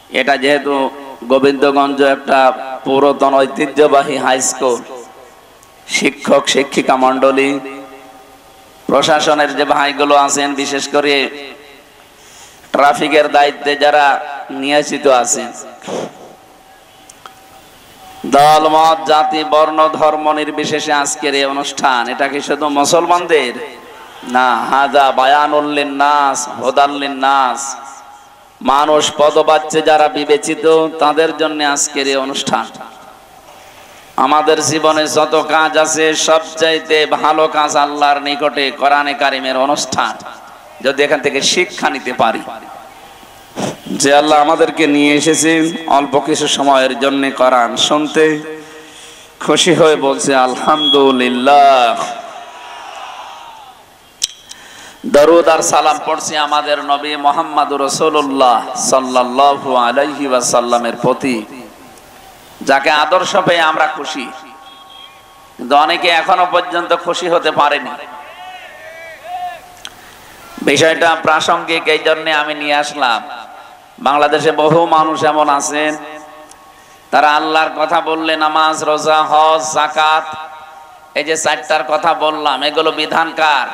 এটা যেহেতু গোবিন্দগঞ্জ একটা পুরাতন ঐতিহ্যবাহী হাই স্কুল, শিক্ষক শিক্ষিকা মন্ডলী, প্রশাসনের যে ভাইগুলো আছেন, বিশেষ করে ট্রাফিকের দায়িত্বে যারা নিয়োজিত আছেন, দল মত জাতি বর্ণ ধর্ম নির্বিশেষে আজকের এই অনুষ্ঠান, এটা কি শুধু মুসলমানদের না? হাজা বায়ানুল লিন্নাস হুদাল লিন্নাস, মানুষ পদবাচ্যে যারা বিবেচিত তাদের জন্য আজকের এই অনুষ্ঠান। আমাদের জীবনে যত কাজ আছে সবচাইতে ভালো কাজ আল্লাহর নিকটে কোরআনে কারিমের অনুষ্ঠান, যদি এখান থেকে শিক্ষা নিতে পারি যে আল্লাহ আমাদেরকে নিয়ে এসেছেন অল্প কিছু সময়ের জন্য কোরআন শুনতে, খুশি হয়ে বলছে আলহামদুলিল্লাহ। দরুদ আর সালাম পড়ছি আমাদের নবী মুহাম্মদুর রাসূলুল্লাহ সাল্লাল্লাহু আলাইহি ওয়াসাল্লামের প্রতি, যাকে আদর্শ পেয়ে আমরা খুশি, কিন্তু অনেকে এখনো পর্যন্ত খুশি হতে পারেনি। বিষয়টা প্রাসঙ্গিক, এই জন্য আমি নিয়ে আসলাম। বাংলাদেশে বহু মানুষ এমন আছেন, তারা আল্লাহর কথা বললে নামাজ, রোজা, হজ, যাকাত, এই যে চারটার কথা বললাম, এগুলো বিধানকার,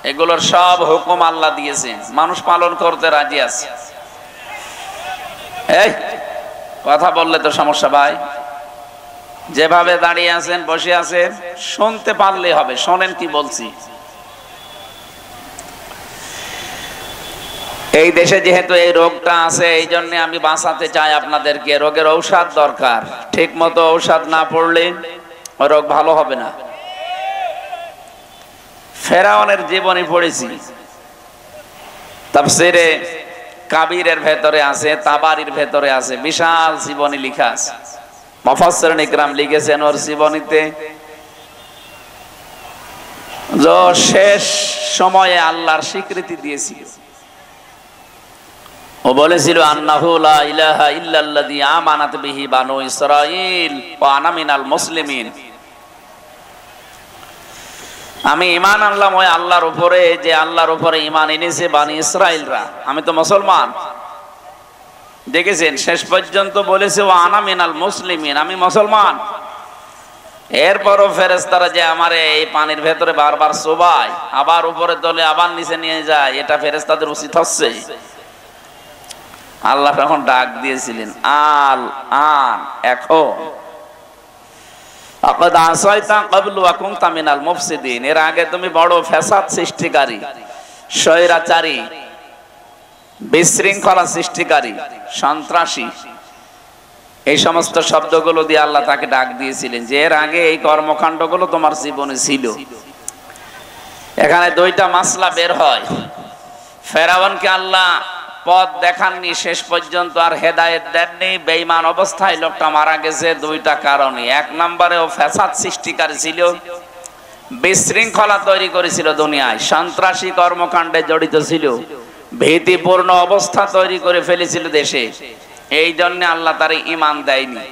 এগুলোর সব হুকুম আল্লাহ দিয়েছেন, মানুষ পালন করতে রাজি আছে। এই কথা বললে তো সমস্যা ভাই, যেভাবে দাঁড়িয়ে আছেন বসে আছেন শুনতে পারলে হবে, শোনেন কি বলছি। এই দেশে যেহেতু এই রোগটা আছে, এই জন্য আমি বাঁচাতে চাই আপনাদেরকে। রোগের ঔষধ দরকার, ঠিক মতো ঔষধ না পড়লে ওই রোগ ভালো হবে না। ফেরাউনের জীবনী পড়েছি, তাফসীরে কাবীরের ভেতরে আছে, তাবারির ভেতরে আছে, বিশাল জীবনী লেখা আছে। মুফাসসিরিন ইকরাম লিখেছেন ওর জীবনীতে যে শেষ সময়ে আল্লাহর স্বীকৃতি দিয়েছিল। ও বলেছিল আন্নাহু লা ইলাহা ইল্লাল্লাযী আমানাত বিহি বানু ইসরাঈল ওয়া আনা মিনাল মুসলিমিন। আমি ঈমান আনলাম ওই আল্লাহর উপরে, যে আল্লাহর উপরে ঈমান এনেছে বানি ইসরাঈলরা, আমি তো মুসলমান। দেখেছেন শেষ পর্যন্ত বলেছে ওয়া আনা মিনাল মুসলিমিন, আমি মুসলমান। এরপরও ফেরেশতারা যে আমারে এই পানির ভেতরে বারবার চোবায়, আবার উপরে তোলে, আবার নিচে নিয়ে যায়, এটা ফেরেশতাদের উচিত হচ্ছে? আল্লাহ তখন ডাক দিয়েছিলেন আল আন, এখন আকাদ আসাইতা ক্বাবলু ওয়া কুনতা মিনাল মুফসিদিন, এর আগে তুমি বড় ফ্যাসাদ সৃষ্টিকারী, স্বৈরাচারী, বিশৃঙ্খলা সৃষ্টিকারী, সন্ত্রাসী, এই সমস্ত শব্দগুলো দিয়ে আল্লাহ তাকে ডাক দিয়েছিলেন যে এর আগে এই কর্মকাণ্ডগুলো তোমার জীবনে ছিল। এখানে দুইটা মাসলা বের হয়। ফেরাউনকে আল্লাহ পথ দেখাননি, শেষ পর্যন্ত আর হেদায়েত দেননি, বেঈমান অবস্থায় লোকটা মারা গেছে দুইটা কারণে। এক নম্বরে ও ফ্যাসাদ সৃষ্টিকারী ছিল, বিশৃঙ্খলা তৈরি করেছিল দুনিয়ায়, সন্ত্রাসী কর্মকাণ্ডে জড়িত ছিল, ভীতিপূর্ণ অবস্থা তৈরি করে ফেলেছিল দেশে। এই জন্য আল্লাহ তার ঈমান দেয়নি।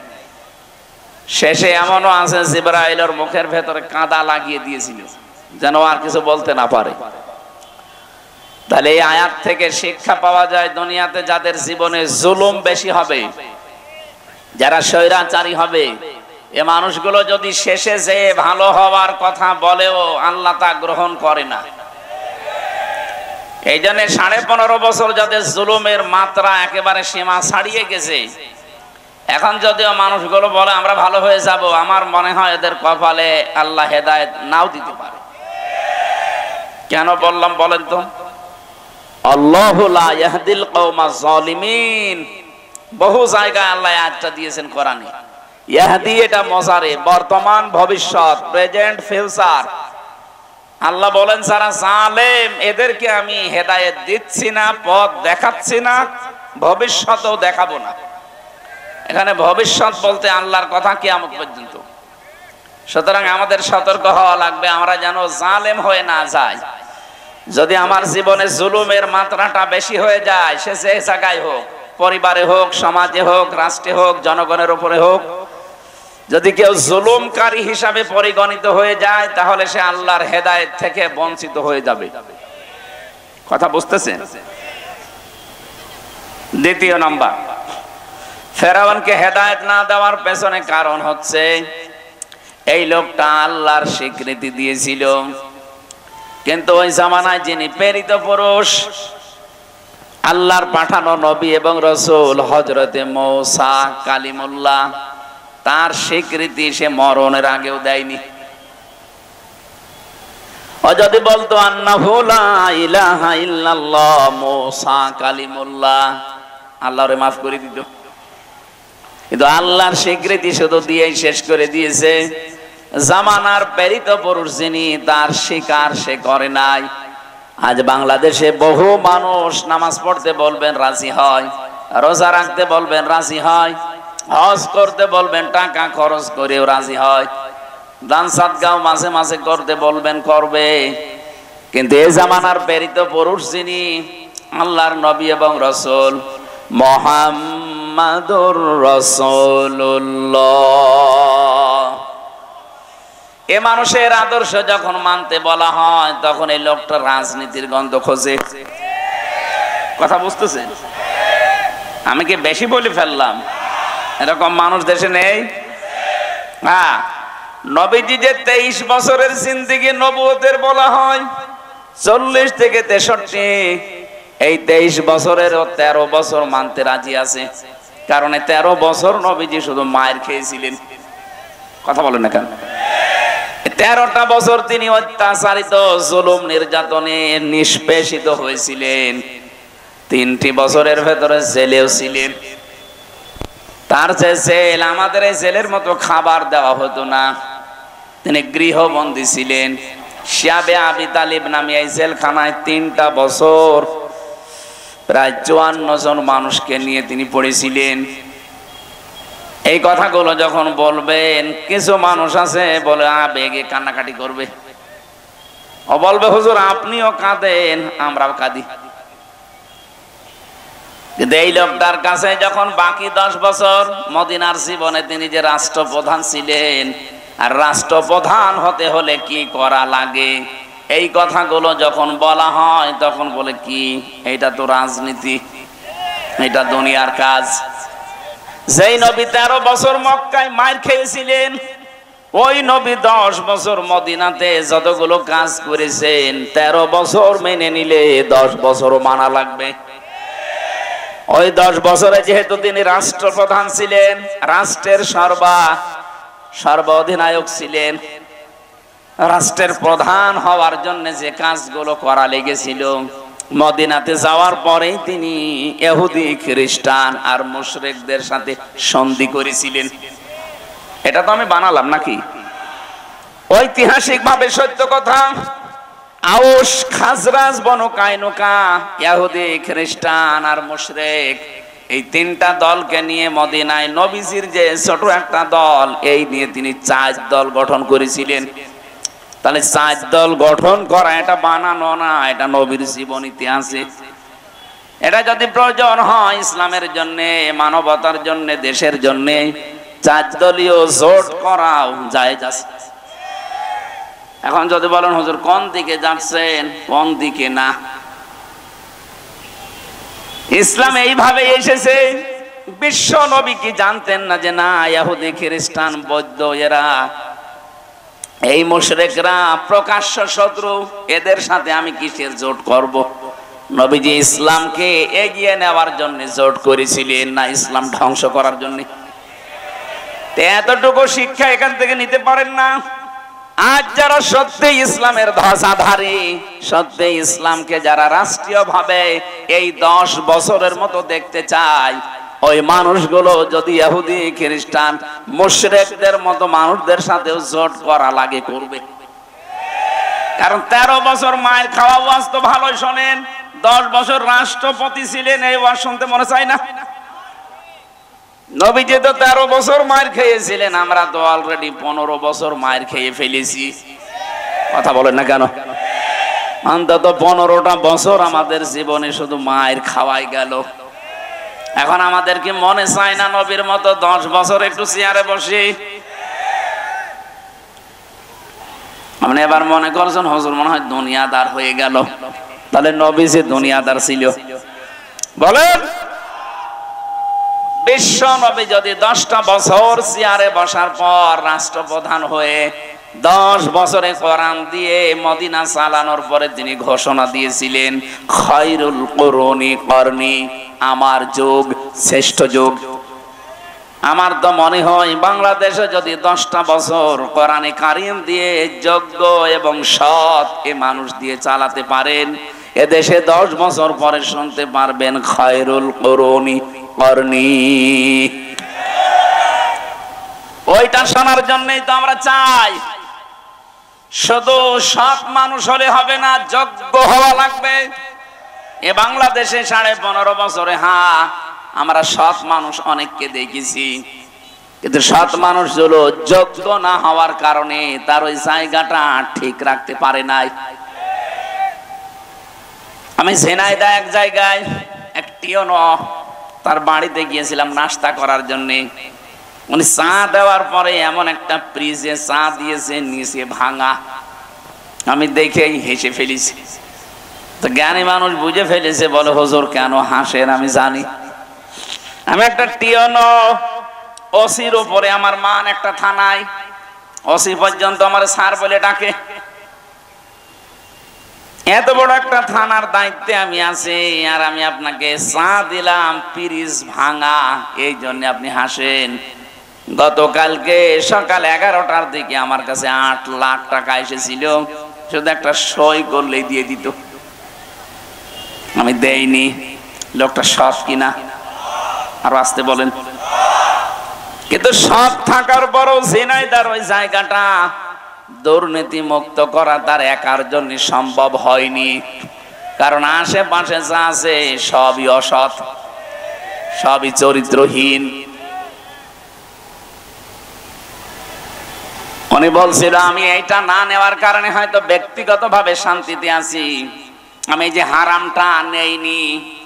শেষে এমনও আছে জিবরাইলের মুখের ভেতরে কাঁদা লাগিয়ে দিয়েছিল যেন আর কিছু বলতে না পারে। তাহলে এই আয়াত থেকে শিক্ষা পাওয়া যায়, দুনিয়াতে যাদের জীবনে জুলুম বেশি হবে, যারা স্বৈরাচারী হবে, এ মানুষগুলো যদি শেষে যে ভালো হওয়ার কথা বলেও আল্লাহ তা গ্রহণ করে না। এই জন্য 15.5 বছর যাদের জুলুমের মাত্রা একেবারে সীমা ছাড়িয়ে গেছে, এখন যদিও মানুষগুলো বলে আমরা ভালো হয়ে যাব, আমার মনে হয় এদের কপালে আল্লাহ হেদায়েত নাও দিতে পারে। কেন বললাম বলেন তো? আল্লাহু লা ইয়াহদিল কওমাজ জালিমিন, বহু জায়গায় আল্লাহ আয়াতটা দিয়েছেন কোরআনে। ইয়াহদি এটা মজারে, বর্তমান ভবিষ্যৎ, প্রেজেন্ট ফিউচার। আল্লাহ বলেন যারা জালেম এদেরকে আমি হেদায়েত দিচ্ছি না, পথ দেখাচ্ছি না, ভবিষ্যতেও দেখাবো না। এখানে ভবিষ্যৎ বলতে আল্লাহর কথা কিয়ামত পর্যন্ত। সুতরাং আমাদের সতর্ক হওয়া লাগবে, আমরা যেন জালেম হয়ে না যাই। যদি আমার জীবনে জুলুমের মাত্রাটা বেশি হয়ে যায়, সে যে জায়গায় হোক, পরিবারে হোক, সমাজে হোক, রাষ্ট্রে হোক, জনগণের উপরে হোক, যদি কেউ জুলুমকারী হিসাবে পরিগণিত হয়ে যায়, তাহলে সে আল্লাহর হেদায়েত থেকে বঞ্চিত হয়ে যাবে। কথা বুঝতেছেন? দ্বিতীয় নাম্বার, ফেরাউনকে হেদায়েত না দেওয়ার পেছনে কারণ হচ্ছে এই লোকটা আল্লাহর স্বীকৃতি দিয়েছিল, কিন্তু ওই জামানায় যিনি প্রেরিত পুরুষ, আল্লাহর পাঠানো নবী এবং রাসূল হযরতে মূসা কালিমুল্লাহ, তার স্বীকৃতি সে মরণের আগেও দেয়নি। ও যদি বলতো আন্নাহু লা ইলাহা ইল্লাল্লাহ মূসা কালিমুল্লাহ, আল্লাহরে মাফ করে দিত, কিন্তু আল্লাহর স্বীকৃতি শুধু দিয়েই শেষ করে দিয়েছে। জামানার প্রেরিত পুরুষ যিনি, তার স্বীকার সে করে নাই। আজ বাংলাদেশে বহু মানুষ নামাজ পড়তে বলবেন রাজি হয়, রোজা রাখতে বলবেন রাজি হয়, হজ করতে বলবেন টাকা খরচ করেও রাজি হয়, দান সাদগাও মাঝে মাঝে করতে বলবেন করবে, কিন্তু এই জামানার প্রেরিত পুরুষ যিনি, আল্লাহর নবী এবং রাসূল মুহাম্মাদুর রাসূলুল্লাহ, এ মানুষের আদর্শ যখন মানতে বলা হয়, তখন এই লোকটা রাজনীতির গন্ধ খোঁজে। কথা বুঝতেছেন? আমি কি বেশি বলে ফেললাম? এরকম মানুষ দেশে নেই? হ্যাঁ, নবীজি যে 23 বছরের জিন্দেগি নবুয়তের বলা হয় 40 থেকে 63, এই 23 বছরের 13 বছর মানতে রাজি আছে। কারণ 13 বছর নবীজি শুধু মায়ের খেয়েছিলেন। কথা বলেন না কেন? 13টা বছর তিনি অত্যাচারিত, জুলুম নির্যাতনে নিষ্পেষিত হয়েছিলেন। 3টি বছরের ভেতরে জেলেও ছিলেন। তার যে জেল, আমাদের এই জেলের মতো খাবার দেওয়া হতো না, তিনি গৃহবন্দী ছিলেন। শিয়াবে আবি তালিব নামে এই জেলখানায় 3টা বছর প্রায় 54 জন মানুষকে নিয়ে তিনি পড়েছিলেন। এই কথাগুলো যখন বলবেন, কিছু মানুষ আছে বলে আবেগে কান্নাকাটি করবে, ও বলবে হুজুর আপনিও কাঁদেন, আমরাও কাঁদি। কিন্তু এই লোকটার কাছে যখন বাকি 10 বছর মদিনার জীবনে তিনি যে রাষ্ট্রপ্রধান ছিলেন, আর রাষ্ট্রপ্রধান হতে হলে কি করা লাগে, এই কথাগুলো যখন বলা হয়, তখন বলে কি এইটা তো রাজনীতি, এটা দুনিয়ার কাজ। যেই নবী 13 বছর মক্কায় মার খেয়েছিলেন, ওই নবী 10 বছর মদিনাতে যতগুলো কাজ করেছেন, 13 বছর মেনে নিলে 10 বছরও মানা লাগবে। ওই 10 বছরে যেহেতু তিনি রাষ্ট্রপ্রধান ছিলেন, রাষ্ট্রের সর্ব অধিনায়ক ছিলেন, রাষ্ট্রের প্রধান হওয়ার জন্য যে কাজগুলো করা লেগেছিল, মদিনাতে যাওয়ার পরেই তিনি ইহুদি খ্রিস্টান আর মুশরিকদের সাথে সন্ধি করেছিলেন। এটা তো আমি বানালাম নাকি? ঐতিহাসিক ভাবে সত্য কথা। আউস খাজরাজ বনু কায়নুকা, ইহুদি খ্রিস্টান আর মুশরিক, এই 3টা দলকে নিয়ে মদিনায় নবীজির যে ছোট একটা দল, এই নিয়ে তিনি 4 দল গঠন করেছিলেন। তাহলে 4 দল গঠন করা এটা বানানো না, এটা নবীর জীবনীতে আছে। এটা যদি প্রয়োজন হয় ইসলামের জন্য, মানবতার জন্য, দেশের জন্য, 4 দলীয় জোট করাও জায়েজ আছে। এখন যদি বলেন হুজুর কোন দিকে যাচ্ছেন, কোন দিকে না, ইসলাম এইভাবে এসেছে। বিশ্ব নবী কি জানতেন না যে না, ইহুদি খ্রিস্টান বৌদ্ধ এরা, এই মুশরিকরা প্রকাশ্য শত্রু, এদের সাথে আমি কিসের জোট করব? নবীজি ইসলামকে এগিয়ে নেওয়ার জন্য জোট করেছিলেন, না ইসলাম ধ্বংস করার জন্য? এতটুকু শিক্ষা এখান থেকে নিতে পারেন না। আজ যারা সত্যি ইসলামের ধ্বজাধারী, সত্যি ইসলামকে যারা রাষ্ট্রীয় ভাবে এই 10 বছরের মতো দেখতে চায়, ওই মানুষগুলো যদি ইহুদি খ্রিস্টান মুশরিকদের মতো মানুষদের সাথেও জোট করা লাগে করবে। কারণ 13 বছর মায়ের খাওয়া ওয়াজ তো ভালোই শোনেন, 10 বছর রাষ্ট্রপতি ছিলেন, এই ওয়াজ শুনতে মনে চায় না? নবীজি তো 13 বছর মার খেয়েছিলেন, আমরা তো অলরেডি 15 বছর মার খেয়ে ফেলেছি। কথা বলেন না কেন? অন্তত 15টা বছর আমাদের জীবনে শুধু মায়ের খাওয়াই গেল। এখন আমাদের কি মনে চায় না নবীর মতো 10 বছর একটু চেয়ারে বসি? আপনি এবার মনে করছেন হুজুর মনে হয় দুনিয়াদার হয়ে গেল। তাহলে নবী যে দুনিয়াদার ছিল? বলেন বিশ্ব নবী যদি 10টা বছর চেয়ারে বসার পর রাষ্ট্রপ্রধান হয়ে 10 বছরে কোরআন দিয়ে মদিনা চালানোর পরে তিনি ঘোষণা দিয়েছিলেন, খায়রুল কুরুনি করনি, আমার যুগ শ্রেষ্ঠ যুগ। আমার তো মনে হয় বাংলাদেশে যদি 10টা বছর কোরআনে কারিম দিয়ে যোগ্য এবং সৎ এ মানুষ দিয়ে চালাতে পারেন, এদেশে 10 বছর পরে শুনতে পারবেন খায়রুল কুরুনি করনি। ওইটা শোনার জন্যই তো আমরা চাই। শুধু সৎ মানুষ হলে হবে না, যোগ্য হওয়া লাগবে। এ বাংলাদেশে 15.5 বছরে আমরা সৎ মানুষ অনেককে দেখেছি, কিন্তু সৎ মানুষগুলো যোগ্য না হওয়ার কারণে তার ওই জায়গাটা ঠিক রাখতে পারে নাই। আমি ঝিনাইদহ এক জায়গায় একটিও তার বাড়িতে গিয়েছিলাম নাস্তা করার জন্য। উনি চা দেওয়ার পরে এমন একটা ফ্রিজে চা দিয়েছে, নিচে ভাঙা। আমি দেখেই হেসে ফেলেছি। তো জ্ঞানী মানুষ বুঝে ফেলেছে, বলে হুজুর কেন হাসেন? আমি জানি। আমি একটা টিয়নো ওসির উপরে, আমার মান একটা থানায়, ওসি পর্যন্ত আমার স্যার বলে ডাকে। এত বড় একটা থানার দায়িত্বে আমি আছি, আর আমি আপনাকে চা দিলাম ফ্রিজ ভাঙা, এই জন্য আপনি হাসেন। গতকালকে সকাল 11টার দিকে আমার কাছে 8 লাখ টাকা এসেছিল, শুধু একটা সই করলেই দিয়ে দিত। আমি দেইনি। লোকটা সৎ কিনা? আর আসতে বলেন। কিন্তু সৎ থাকার পরও ঝিনাইদহের ওই জায়গাটা দুর্নীতি মুক্ত করা তার একার জন্য সম্ভব হয়নি, কারণ আশেপাশে যা আছে সবই অসৎ, সবই চরিত্রহীন। উনি বলছিল, আমি এইটা না নেওয়ার কারণে হয়তো ব্যক্তিগতভাবে শান্তিতে আছি। আমি যে হারামটা নেইনি,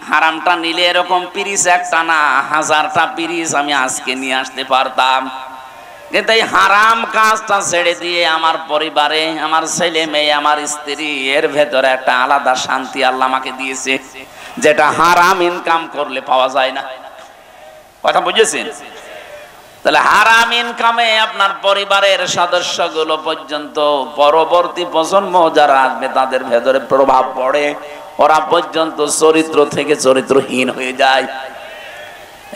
হারামটা নিলে এরকম পিরিচ একটা না 1000টা পিরিচ আমি আজকে নিয়ে আসতে পারতাম। কিন্তু এই হারাম কাজটা ছেড়ে দিয়ে আমার পরিবারে, আমার ছেলে মেয়ে, আমার স্ত্রী, এর ভেতরে একটা আলাদা শান্তি আল্লাহ আমাকে দিয়েছে, যেটা হারাম ইনকাম করলে পাওয়া যায় না। কথা বুঝেছেন? তাহলে হারাম ইনকামে আপনার পরিবারের সদস্যগুলো পর্যন্ত, পরবর্তী প্রজন্ম যারা আসবে তাদের ভেতরে প্রভাব পড়ে, ওরা পর্যন্ত চরিত্র থেকে চরিত্রহীন হয়ে যায়।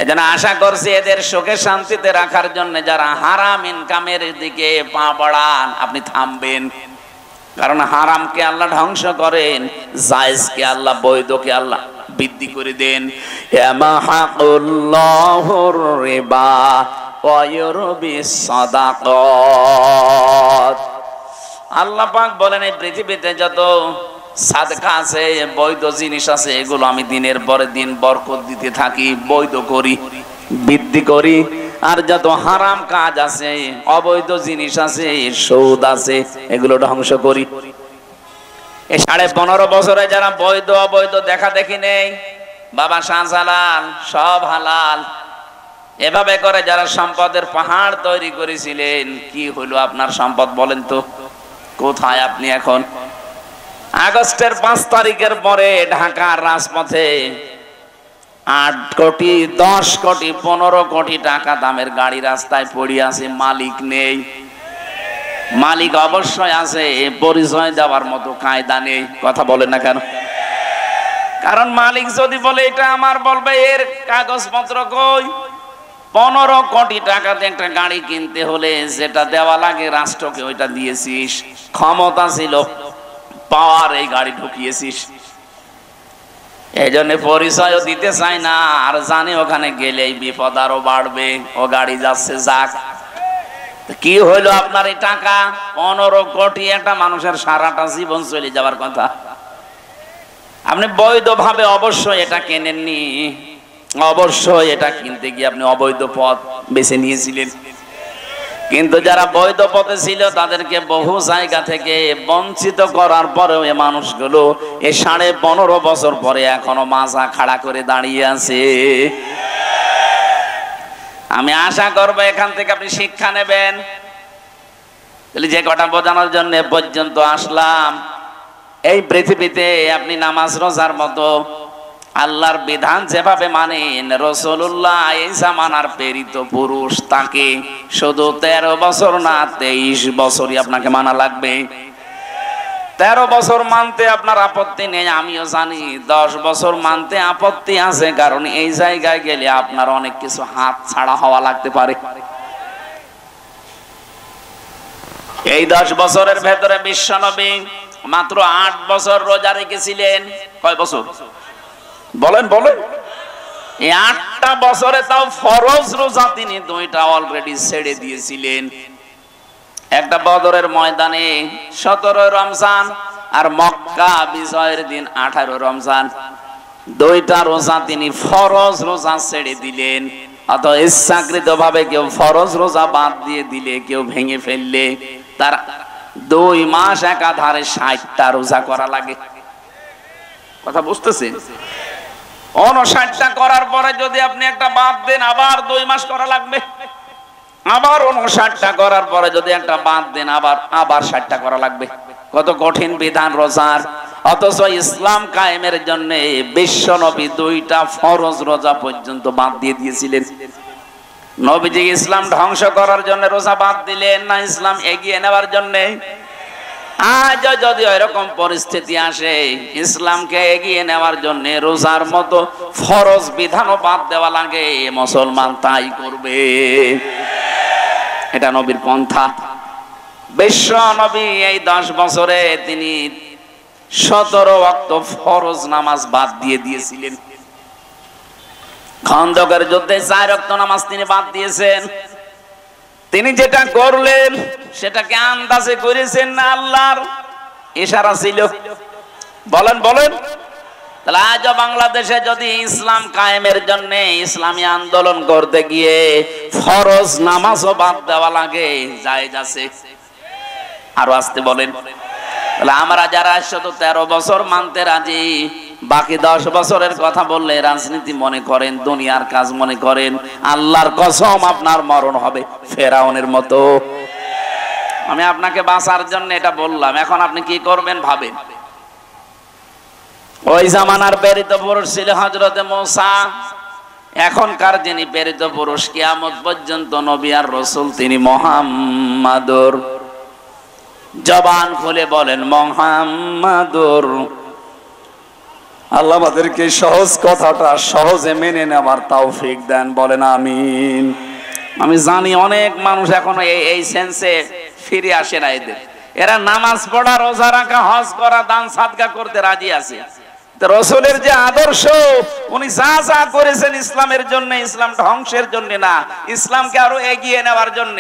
এজন্য আশা করছি এদের সুখে শান্তিতে রাখার জন্য যারা হারাম ইনকামের দিকে পা বাড়ান, আপনি থামবেন। কারণ হারামকে আল্লাহ ধ্বংস করেন, জায়েজকে আল্লাহ, বৈধকে আল্লাহ বৃদ্ধি করে দেন। ইয়ামাহাকুল্লাহুর রিবা ওয়া ইউরবিস সাদাকাত। আল্লাহ পাক বলেন, এই পৃথিবীতে যত সাদকা আছে, বৈধ জিনিস আছে, এগুলো আমি দিনের পরে দিন বরকত দিতে থাকি, বৈধ করি, বৃদ্ধি করি। আর যত হারাম কাজ আছে, অবৈধ জিনিস আছে, সুদ আছে, এগুলো ধ্বংস করি। এই 15.5 বছরে যারা বৈধ অবৈধ দেখা দেখি নেই, বাবা শাহজালাল সব হালাল, এভাবে করে যারা সম্পদের পাহাড় তৈরি করেছিলেন, কি হলো আপনার সম্পদ বলেন তো? কোথায় আপনি এখন? আগস্টের 5 তারিখের পরে ঢাকার রাজপথে 8 কোটি 10 কোটি 15 কোটি টাকা দামের গাড়ি রাস্তায় পড়ে আছে, মালিক নেই। মালিক অবশ্যই আছে, পরিচয় দেওয়ার মতো কায়দা নেই। কথা বলেন না কেন? কারণ মালিক যদি বলে এটা আমার, বলবে এর কাগজপত্র কই? 15 কোটি টাকাতে একটা গাড়ি কিনতে হলে যেটা দেওয়া লাগে রাষ্ট্রকে, ওইটা দিয়েছিস। ক্ষমতা ছিল, পাওয়ার, এই গাড়ি ঢুকিয়েছিস। এই জন্য পরিচয়ও দিতে চাই না, আর জানে ওখানে গেলেই বিপদ আরো বাড়বে। ও গাড়ি যাচ্ছে, যাক। কি হইলো আপনার এই টাকা? 15 কোটি, একটা মানুষের সারাটা জীবন চলে যাওয়ার কথা। আপনি বৈধভাবে অবশ্যই এটা কেনেননি, অবশ্যই এটা কিনতে গিয়ে আপনি অবৈধ পথ বেছে নিয়েছিলেন। কিন্তু যারা বৈধ পথে ছিল তাদেরকে বহু জায়গা থেকে বঞ্চিত করার পরেও এই মানুষগুলো এই 15.5 বছর পরে এখনো মাথা খাড়া করে দাঁড়িয়ে আছে। আমি আশা করবো এখান থেকে আপনি শিক্ষা নেবেন। যে কথা বোঝানোর জন্য পর্যন্ত আসলাম, এই পৃথিবীতে আপনি নামাজ রোজার মতো আল্লাহর বিধান যেভাবে মানেন, রাসূলুল্লাহ এই জামানার প্রেরিত পুরুষ, তাকে শুধু 13 বছর না 23 বছরই আপনাকে মানা লাগবে। 13 বছর মানতে আপনার আপত্তি নেই, আমিও জানি। 10 বছর মানতে আপত্তি আছে, কারণ এই জায়গায় গেলে আপনার অনেক কিছু হাত ছাড়া হওয়া লাগতে পারে। এই 10 বছরের ভেতরে বিশ্বনবী মাত্র 8 বছর রোজা রেখেছিলেন। কয় বছর বলেন বলেন? এই 8টা বছরে তাও ফরজ রোজা তিনি 2টা অলরেডি ছেড়ে দিয়েছিলেন। একটা বদরের ময়দানে 17 রমজান, আর মক্কা বিজয়ের দিন 18 রমজান। 2টা রোজা তিনি ফরজ রোজা ছেড়ে দিলেন। অথবা ইচ্ছাকৃত ভাবে কেউ ফরজ রোজা বাদ দিয়ে দিলে, কেউ ভেঙে ফেললে, তার 2 মাস একাধারে 60টা রোজা করা লাগে। কথা বুঝতেছেন? 59টা করার পরে যদি আপনি একটা বাদ দেন, আবার 2 মাস করা লাগবে। আবার 59টা করার পরে যদি একটা বাদ দেন, আবার 60টা করা লাগবে। কত কঠিন বিধান রোজার! অথচ ইসলাম কায়েমের জন্য বিশ্বনবী 2টা ফরজ রোজা পর্যন্ত বাদ দিয়ে দিয়েছিলেন। নবীজি ইসলাম ধ্বংস করার জন্য রোজা বাদ দিলেন, না ইসলাম এগিয়ে নেওয়ার জন্য? আজ যদি এরকম পরিস্থিতি আসে, ইসলামকে এগিয়ে নেওয়ার জন্য রোজার মতো ফরজ বিধানও বাদ দেওয়া লাগে, মুসলমান তাই করবে। এটা নবীর পন্থা। বিশ্ব নবী এই 10 বছরে তিনি 17 ওয়াক্ত ফরজ নামাজ বাদ দিয়ে দিয়েছিলেন। খন্দকের যুদ্ধে 4 ওয়াক্ত নামাজ তিনি বাদ দিয়েছেন। তিনি যেটা করলেন সেটাকে আন্দাজে করেছেন না আল্লাহর ইশারা ছিল? বলেন বলেন? তাহলে আজ বাংলাদেশে যদি ইসলাম কায়েমের জন্য ইসলামী আন্দোলন করতে গিয়ে ফরজ নামাজও বাদ দেওয়া লাগে, জায়েজ আছে? আরো আসতে বলেন। তাহলে আমরা যারা 13 বছর মানতে রাজি, বাকি 10 বছরের কথা বললে রাজনীতি মনে করেন, দুনিয়ার কাজ মনে করেন, আল্লাহর কসম আপনার মরণ হবে ফেরাউনের মতো। আমি আপনাকে বাঁচার জন্য এটা বললাম, এখন আপনি কি করবেন ভাবেন। ওই জামানার প্রেরিত পুরুষ ছিল হযরতে মূসা, এখনকার যিনি প্রেরিত পুরুষ কিয়ামত পর্যন্ত নবী আর রাসূল, তিনি মুহাম্মাদুর। জবান খুলে বলেন মুহাম্মাদুর। আল্লাহ আমাদেরকে সহজ কথাটা সহজে মেনে নেওয়ার তৌফিক দেন, বলেন আমিন। আমি জানি অনেক মানুষ এখনো এই সেন্সে ফিরে আসে না। এরা নামাজ পড়া, রোজা রাখা, হজ করা, দান সাদকা করতে রাজি আছে। রাসূলের যে আদর্শ, উনি যা যা করেছেন ইসলামের জন্য, ইসলাম ধ্বংসের জন্য না, ইসলামকে আরো এগিয়ে নেওয়ার জন্য।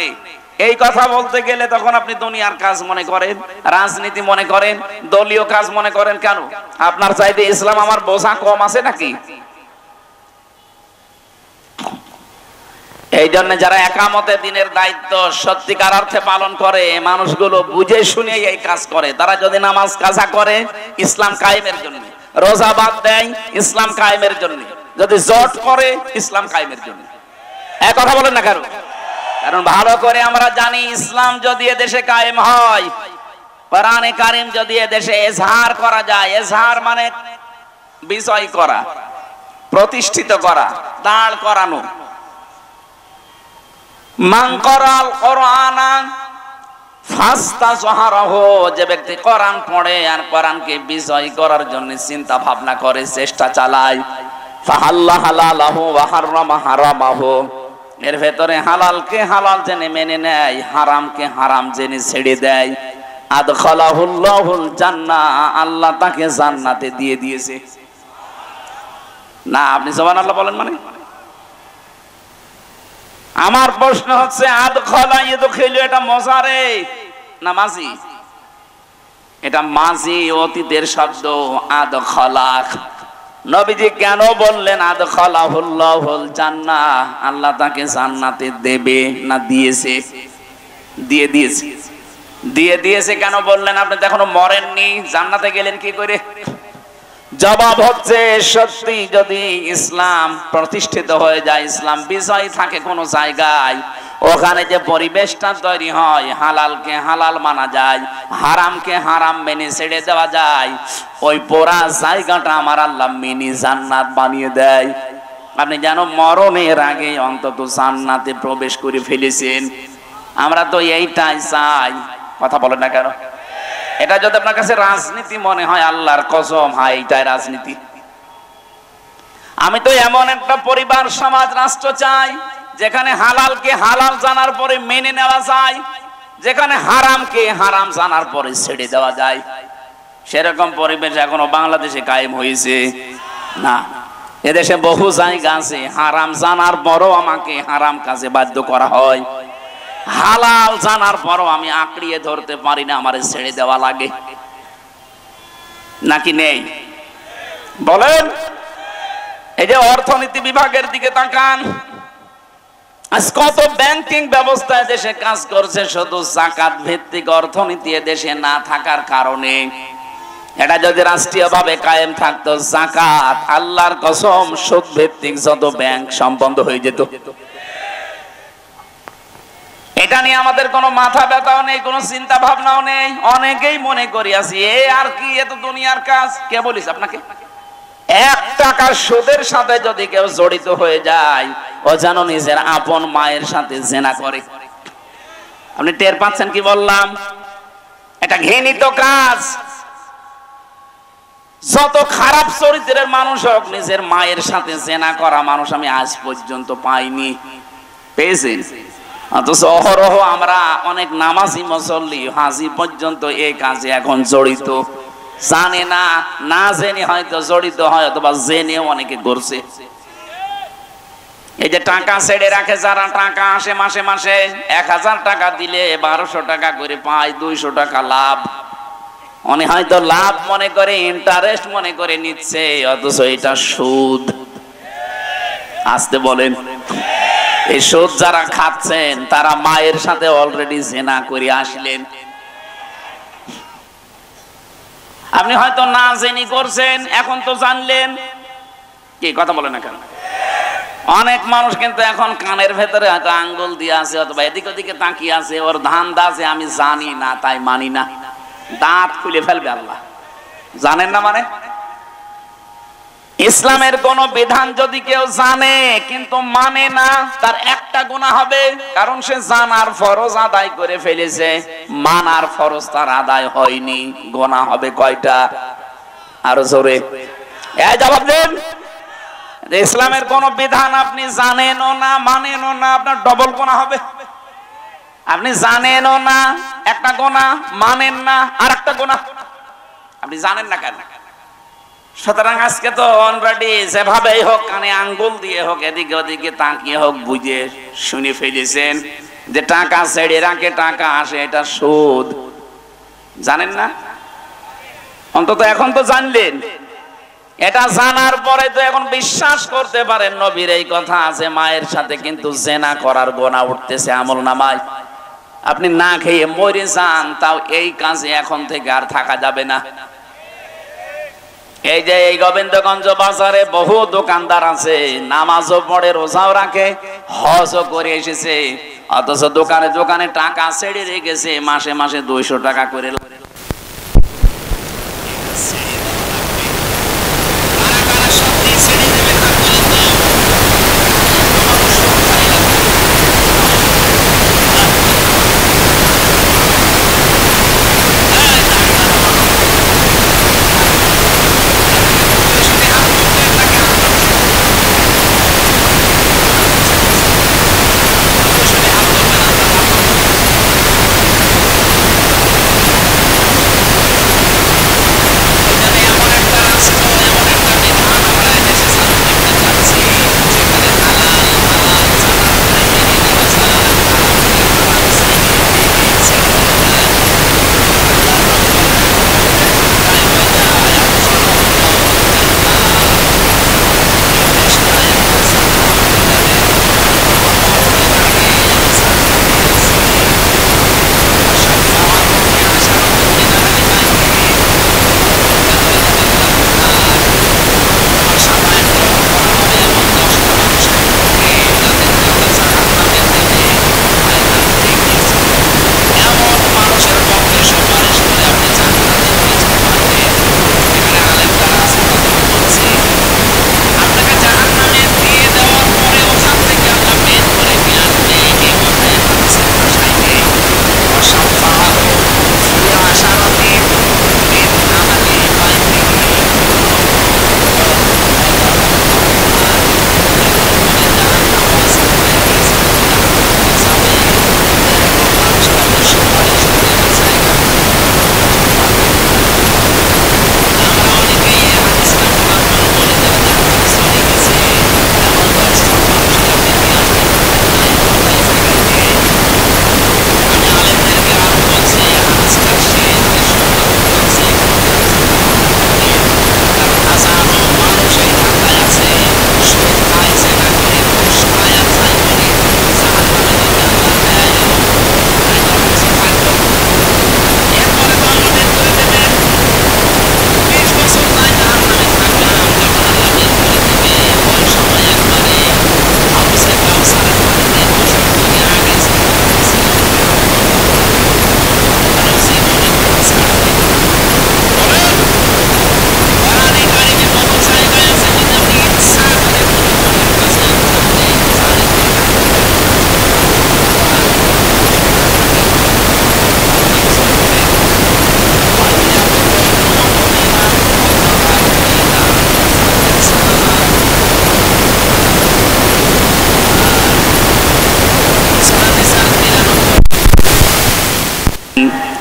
এই কথা বলতে গেলে তখন আপনি দুনিয়ার কাজ মনে করেন, রাজনীতি মনে করেন, দলীয় কাজ মনে করেন। কেন? আপনার চাইতে ইসলাম আমার বোঝা কম আছে নাকি? এই জন্য যারা একামতে দিনের দায়িত্ব সত্যিকার অর্থে পালন করে, মানুষগুলো বুঝে শুনে এই কাজ করে। তারা যদি নামাজ কাজা করে ইসলাম কায়েমের জন্য, রোজা বাদ দেয় ইসলাম কায়েমের জন্য, যদি জট করে ইসলাম কায়েমের জন্য। এক কথা বলেন না কেন? কারণ ভালো করে আমরা জানি, ইসলাম যদি এদেশে কায়েম হয়, কোরআনে কারীম যদি এদেশে এজহার করা যায়, এজহার মানে বিজয় করা, প্রতিষ্ঠিত করা, দাঁড় করানো। মান করাল কোরআনা ফাস্তাজহারাহু, যে ব্যক্তি কোরআন পড়ে আর কোরআনকে বিজয় করার জন্য চিন্তা ভাবনা করে, চেষ্টা চালায়, ফাহাল্লা হালালাহু ওয়া হারামা হারামাহু, এর ভেতরে হালালকে হালাল জেনে মেনে নেয়, হারামকে হারাম জেনে ছেড়ে দেয়, আদখালাহুল্লাহুল জান্নাহ, আল্লাহ তাকে জান্নাতে দিয়ে দিয়েছে। না আপনি সুবহানাল্লাহ বলেন মানে? আমার প্রশ্ন হচ্ছে, আদখালা ইয়াদখিলু এটা মজারে না মাজি? এটা মাজি, অতীতের শব্দ। আদখালা, নবীজি কেন বললেন আদখালাহুল্লাহুল জান্নাহ? আল্লাহ তাকে জান্নাতে দেবে না দিয়েছে? দিয়ে দিয়েছে। দিয়ে দিয়েছে কেন বললেন? আপনি তো এখনো মরেননি, জান্নাতে গেলেন কি করে? জবাব হচ্ছে, সত্যি যদি ইসলাম প্রতিষ্ঠিত হয়ে যায়, ইসলাম বিজয় থাকে কোন জায়গায়, ওখানে যে পরিবেশটা তৈরি হয়, হালালকে হালাল মানা যায়, হারামকে হারাম মেনে ছেড়ে দেওয়া যায়, ওই পোড়া জায়গাটা আমার আল্লাহ মিনি জান্নাত বানিয়ে দেয়। আপনি জানো মরণের আগে অন্তত জান্নাতে প্রবেশ করে ফেলেছেন। আমরা তো এইটাই চাই, কথা বলেন না কেন? এটা যদি আপনার কাছে রাজনীতি মনে হয়, আল্লাহর কসম হয় এইটাই রাজনীতি। আমি তো এমন একটা পরিবার, সমাজ, রাষ্ট্র চাই যেখানে হালালকে হালাল জানার পরে মেনে নেওয়া যায়, যেখানে হারামকে হারাম জানার পরে ছেড়ে দেওয়া যায়। সেরকম পরিবেশ এখনো বাংলাদেশে কায়েম হয়েছে না। এদেশে বহু জায়গা আছে হারাম জানার পরও আমাকে হারাম কাজে বাধ্য করা হয়, হালাল জানার পরও আমি আঁকড়িয়ে ধরতে পারি না, আমারে ছেড়ে দেওয়া লাগে। নাকি নেই বলেন? এই যে অর্থনীতি বিভাগের দিকে তাকান, আজ কত ব্যাংকিং ব্যবস্থা দেশে কাজ করছে, শুধু যাকাত ভিত্তিক অর্থনীতি দেশে না থাকার কারণে। এটা যদি রাষ্ট্রীয়ভাবে কায়েম থাকতো, যাকাত, আল্লাহর কসম, সুদ ভিত্তিক যত ব্যাংক সব বন্ধ হয়ে যেত। এটা নিয়ে আমাদের কোনো মাথা ব্যথাও নেই, কোনো চিন্তা ভাবনাও নেই। অনেকেই মনে করি আছি এ আর কি, এ তো দুনিয়ার কাজ। কে বলিস আপনাকে? 1 টাকা সুদের সাথে যদি কেউ জড়িত হয়ে যায়, ও যেন নিজের আপন মায়ের সাথে জেনা করে। আপনি টের পাচ্ছেন কি বললাম? এটা ঘৃণিত কাজ। যত খারাপ চরিত্রের মানুষ হোক, নিজের মায়ের সাথে জেনা করা মানুষ আমি আজ পর্যন্ত পাইনি। পেয়েছেন? অথচ অহরহ আমরা অনেক নামাজি, মুসল্লি, হাজি পর্যন্ত এই কাজে এখন জড়িত। জানে না, না জেনে হয়তো জড়িত হয়, অথবা জেনে অনেকে করছে। এই যে টাকা ছেড়ে রাখে যারা, টাকা আসে মাসে মাসে 1000 টাকা দিলে 1200 টাকা করে পায়, 200 টাকা লাভ। উনি হয়তো লাভ মনে করে, ইন্টারেস্ট মনে করে নিচ্ছে, অথচ এটা সুদ। আসতে বলেন। এই সুদ যারা খাচ্ছেন তারা মায়ের সাথে অলরেডি জেনা করে আসলেন। আপনি হয়তো না জেনে করছেন, এখন তো জানলেন। কি কথা বলে না কেন? অনেক মানুষ কিন্তু এখন কানের ভেতরে হয়তো আঙ্গুল দিয়ে আছে, অথবা এদিক ওদিকে তাকিয়ে আছে, ওর ধান্দা আছে আমি জানি না তাই মানি না। দাঁত খুলে ফেলবে আল্লাহ। জানেন না মানে? ইসলামের কোন বিধান যদি কেউ জানে কিন্তু মানে না, তার একটা গুনাহ হবে, কারণ সে জানার ফরজ আদায় করে ফেলেছে, মানার ফরজ তার আদায় হয়নি। গুনাহ হবে কয়টা? আরো জোরে এই জবাব দেন। ইসলামের কোন বিধান আপনি জানেনও না, মানেনও না, আপনার ডবল গুনাহ হবে। আপনি জানেনও না একটা গুনাহ, মানেন না আর একটা গুনাহ। আপনি জানেন না কেন? সুতরাং আজকে তো অলরেডি যেভাবেই হোক, কানে আঙ্গুল দিয়ে হোক, এদিকে ওদিকে তাকিয়ে হোক, বুঝে শুনে ফেলেছেন যে টাকা ছেড়ে রাখে টাকা আসে, এটা সুদ। জানেন না? অন্তত এখন তো জানলেন। এটা জানার পরে তো এখন বিশ্বাস করতে পারেন নবীর এই কথা আছে, মায়ের সাথে কিন্তু জেনা করার গুনাহ উঠতেছে আমলনামায়। আপনি না খেয়ে মরে যান, তাও এই কাজে এখন থেকে আর থাকা যাবে না। এই যে এই গোবিন্দগঞ্জ বাজারে বহু দোকানদার আছে, নামাজও পড়ে, রোজাও রাখে, হজও করে এসেছে, অথচ দোকানে দোকানে টাকা ছেড়ে রেখেছে, মাসে মাসে 200 টাকা করে।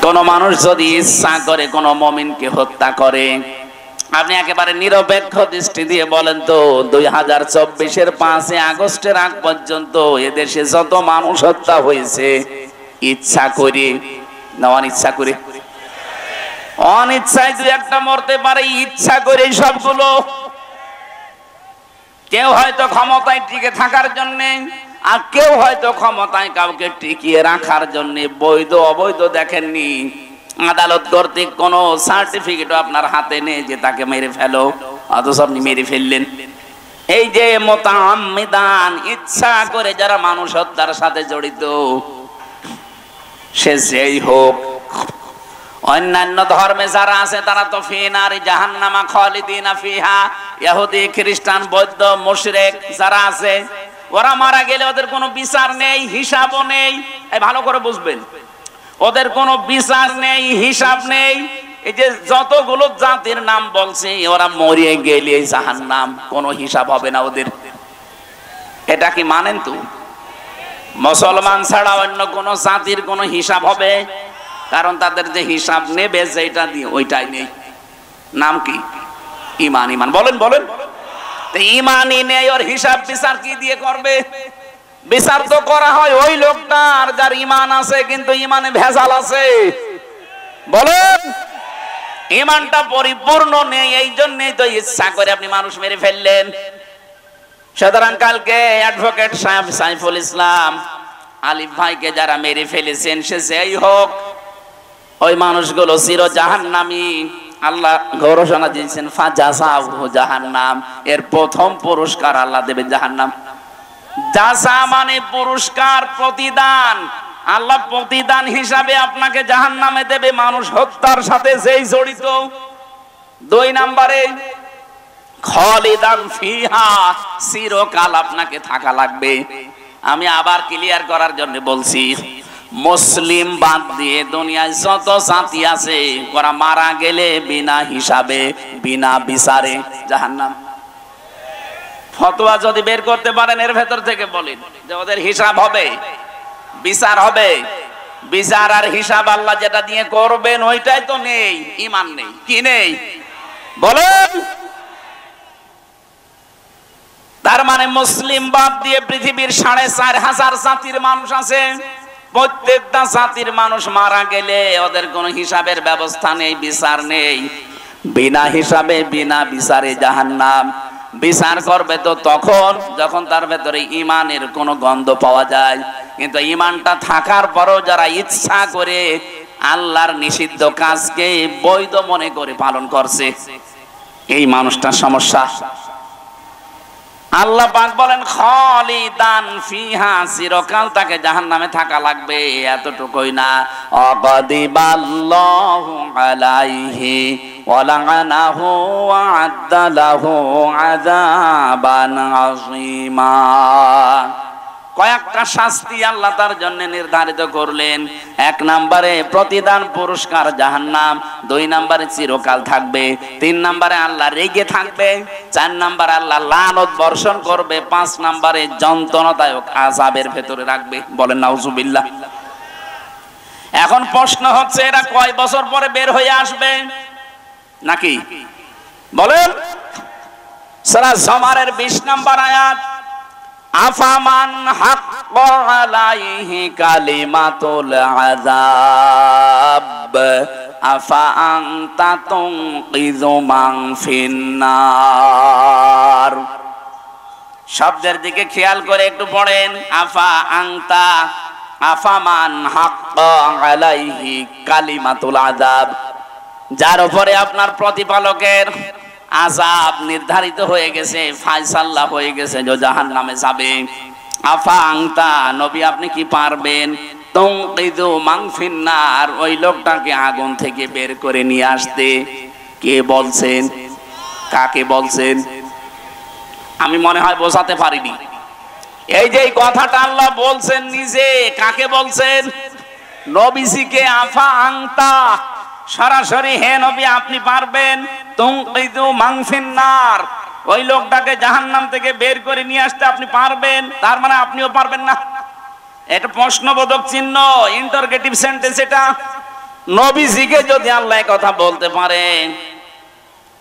কোন মানুষ যদি ইচ্ছা করে কোন মুমিনকে হত্যা করে, আপনি একেবারে নিরপেক্ষ দৃষ্টি দিয়ে বলেন তো 2024-এর 5 আগস্টের আগ পর্যন্ত এদেশে যত মানুষ হত্যা হয়েছে ইচ্ছা করে না অনিচ্ছা করে? অনিচ্ছায় দুই একটা মরতে পারে, ইচ্ছা করে সবগুলো। কেউ হয়তো ক্ষমতায় টিকে থাকার জন্য, আর কেউ হয়তো ক্ষমতায় কাউকে টিকিয়ে রাখার জন্য। বৈধ অবৈধ দেখেননি, আদালত কর্তৃক কোন সার্টিফিকেটও আপনার হাতে নেই যে তাকে মেরে ফেলো, অথচ আপনি মেরে ফেললেন। এই যে মুতাআম্মিদান, ইচ্ছা করে যারা মানুষ হত্যার সাথে জড়িত, সে যেই হোক, অন্যান্য ধর্মে যারা আছে তারা তো ফি নারি জাহান্নামা খালিদিনা ফিহা, ইহুদি খ্রিস্টান বৌদ্ধ মুশরিক যারা আছে, ওরা মারা গেলে ওদের কোনো বিচার নেই, হিসাবও নেই। এই ভালো করে বুঝবেন, ওদের কোনো বিচার নেই, হিসাব নেই। এই যে যতগুলো জাতির নাম বলছে, ওরা মরিয়ে গেলে জাহান্নাম, কোনো হিসাব হবে না ওদের। এটা কি মানেন? তো মুসলমান ছাড়া অন্য কোন জাতির কোনো হিসাব হবে? কারণ তাদের যে হিসাব নেবে যেটা দিয়ে ওইটাই নেই। নাম কি? ঈমান। ঈমান বলেন বলেন। ঈমানই নেই, ওর হিসাব বিচার কি দিয়ে করবে? বিচার তো করা হয় ওই লোকটার যার ঈমান আছে, কিন্তু ঈমানে ভেজাল আছে। বলেন, ঈমানটা পরিপূর্ণ নেই, এই জন্যই তো ইচ্ছা করে আপনি মানুষ মেরে ফেললেন। সুতরাং কালকে অ্যাডভোকেট সাহেব সাইফুল ইসলাম আলিফ ভাইকে যারা মেরে ফেলেছেন, সে যেই হোক, ওই মানুষগুলো চির জাহান্নামী। আল্লাহ ঘোষণা দিয়েছেন ফাজাযাহু জাহান্নাম, এর প্রথম পুরস্কার আল্লাহ দেবেন জাহান্নাম। জাযা মানে পুরস্কার, প্রতিদান। আল্লাহ প্রতিদান হিসাবে আপনাকে জাহান্নামে দেবে মানুষ হত্যার সাথে যেই জড়িত। 2 নম্বরে খালিদান ফিহা, চিরকাল আপনাকে থাকা লাগবে। আমি আবার ক্লিয়ার করার জন্য বলছি, মুসলিম বাদ দিয়ে দুনিয়ায় যত জাতি আছে, ওরা মারা গেলে বিনা হিসাবে বিনা বিচারে জাহান্নাম। ফতোয়া যদি বের করতে পারেন এর ভেতর থেকে বলেন যে ওদের হিসাব হবে, বিচার হবে। বিচার আর হিসাব আল্লাহ যেটা দিয়ে করবেন ওইটাই তো নেই, ঈমান নেই। কি নেই বলেন? তার মানে মুসলিম বাদ দিয়ে পৃথিবীর 4,500 জাতির মানুষ আছে, প্রত্যেকটা জাতির মানুষ মারা গেলে ওদের কোনো হিসাবের ব্যবস্থা নেই, বিচার নেই। বিনা হিসাবে বিনা বিচারে জাহান্নাম। বিচার করবে তো তখন যখন তার ভেতরে ঈমানের কোনো গন্ধ পাওয়া যায়। কিন্তু ঈমানটা থাকার পরও যারা ইচ্ছা করে আল্লাহর নিষিদ্ধ কাজকে বৈধ মনে করে পালন করছে, এই মানুষটার সমস্যা। আল্লাহ পাক বলেন খালিদান ফিহা, চিরকাল তাকে জাহান্নামে থাকা লাগবে। এতটুকুই না, আগাদিবাল্লাহু আলাইহি ওয়া লা'নাহু ওয়া আ'আদ্দালাহু আযাবান আযীমা। কয়েকটা শাস্তি আল্লাহ তার জন্য নির্ধারিত করলেন। 1 নম্বরে প্রতিদান পুরস্কার জাহান্নাম, 2 নম্বরে চিরকাল থাকবে, 3 নম্বরে আল্লাহ রেগে থাকবে, 4 নম্বরে আল্লাহ লানত বর্ষণ করবে, 5 নম্বরে যন্ত্রণাদায়ক আযাবের ভেতরে রাখবে। বলেন নাউজুবিল্লাহ। এখন প্রশ্ন হচ্ছে, এরা কয় বছর পরে বের হয়ে আসবে নাকি? বলেন। সূরা জুমারের 20 নম্বর আয়াত, আফামান হাক্কা আলাইহি কালিমাতুল আযাব আফা আনতা তুনকিযু মান ফিন্নার। শব্দের দিকে খেয়াল করে একটু পড়েন। আফা আনতা, আফামান হাক্কা আলাইহি কালিমাতুল আযাব, যার উপরে আপনার প্রতিপালকের আযাব নির্ধারিত হয়ে গেছে, ফায়সালা হয়ে গেছে যে জাহান্নামে যাবে। আফা আনতা, নবী আপনি কি পারবেন তুনকিযু মান ফিন্নার, ওই লোকটাকে আগুন থেকে বের করে নিয়ে আসতে? কে বলছেন? কাকে বলছেন? আমি মনে হয় বোঝাতে পারিনি। এই যে কথাটা আল্লাহ বলছেন নিজে, কাকে বলছেন? নবীজিকে। আফা আনতা, সরাসরি হে নবী আপনি পারবেন তুনকিযু মান ফিন্নার, ওই লোকটাকে জাহান্নাম থেকে বের করে নিয়ে আসতে আপনি পারবেন? তার মানে আপনিও পারবেন না। এটা প্রশ্নবোধক চিহ্ন, ইন্টারগেটিভ সেন্টেন্স। এটা নবীজিকে যদি আল্লাহ কথা বলতে পারে,